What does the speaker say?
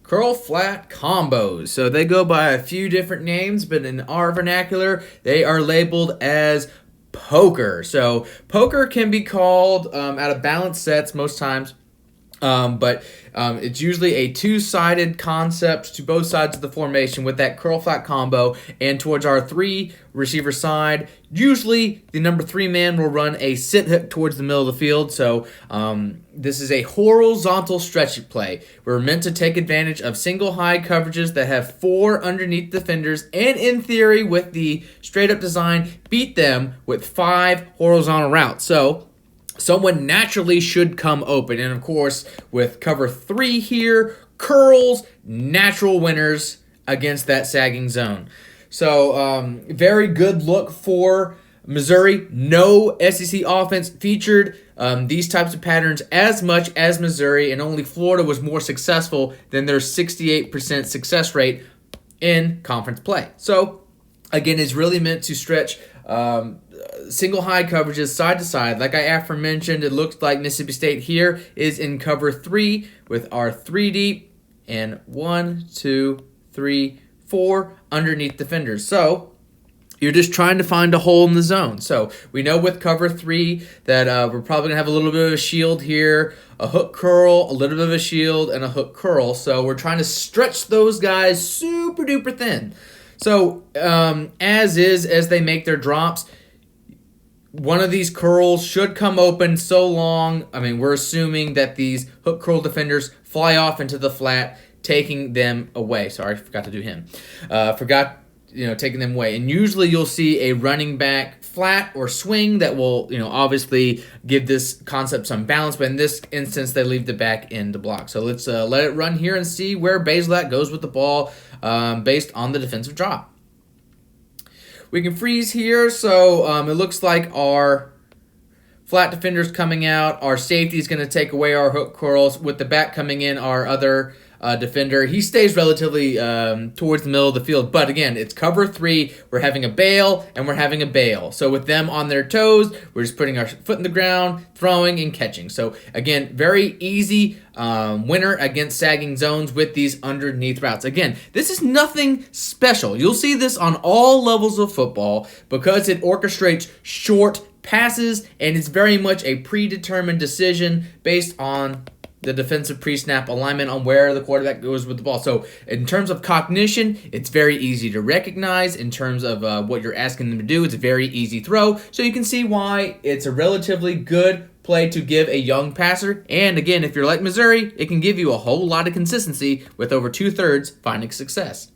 curl flat combos. So they go by a few different names, but in our vernacular, they are labeled as poker. So poker can be called out of balanced sets most times. But it's usually a two-sided concept to both sides of the formation with that curl flat combo. And towards our three receiver side, usually the number 3 man will run a sit hook towards the middle of the field. So this is a horizontal stretch play. We're meant to take advantage of single high coverages that have 4 underneath defenders, and in theory, with the straight up design, beat them with 5 horizontal routes. So someone naturally should come open. And of course, with cover 3 here, curls, natural winners against that sagging zone. So very good look for Missouri. No SEC offense featured these types of patterns as much as Missouri, and only Florida was more successful than their 68% success rate in conference play. So again, it's really meant to stretch single high coverages side to side. Like I aforementioned, it looks like Mississippi State here is in cover 3 with our 3 deep and 1, 2, 3, 4 underneath defenders. So you're just trying to find a hole in the zone. So we know with cover 3 that we're probably going to have a little bit of a shield here, a hook curl, a little bit of a shield, and a hook curl. So we're trying to stretch those guys super duper thin. So as they make their drops, one of these curls should come open so long. I mean, we're assuming that these hook curl defenders fly off into the flat, taking them away. Sorry, forgot to do him. Taking them away. And usually you'll see a running back flat or swing that will, obviously give this concept some balance. But in this instance, they leave the back end to block. So let's let it run here and see where Bazelak goes with the ball based on the defensive drop. We can freeze here, so it looks like our flat defender's coming out. Our safety is going to take away our hook curls. With the back coming in, our other defender, he stays relatively towards the middle of the field. But again, it's cover 3. We're having a bail, and we're having a bail. So with them on their toes, we're just putting our foot in the ground, throwing, and catching. So again, very easy winner against sagging zones with these underneath routes. Again, this is nothing special. You'll see this on all levels of football because it orchestrates short passes, and it's very much a predetermined decision based on the defensive pre-snap alignment on where the quarterback goes with the ball. So in terms of cognition, it's very easy to recognize. In terms of what you're asking them to do, it's a very easy throw. So you can see why it's a relatively good play to give a young passer. And again, if you're like Missouri, it can give you a whole lot of consistency with over 2/3 finding success.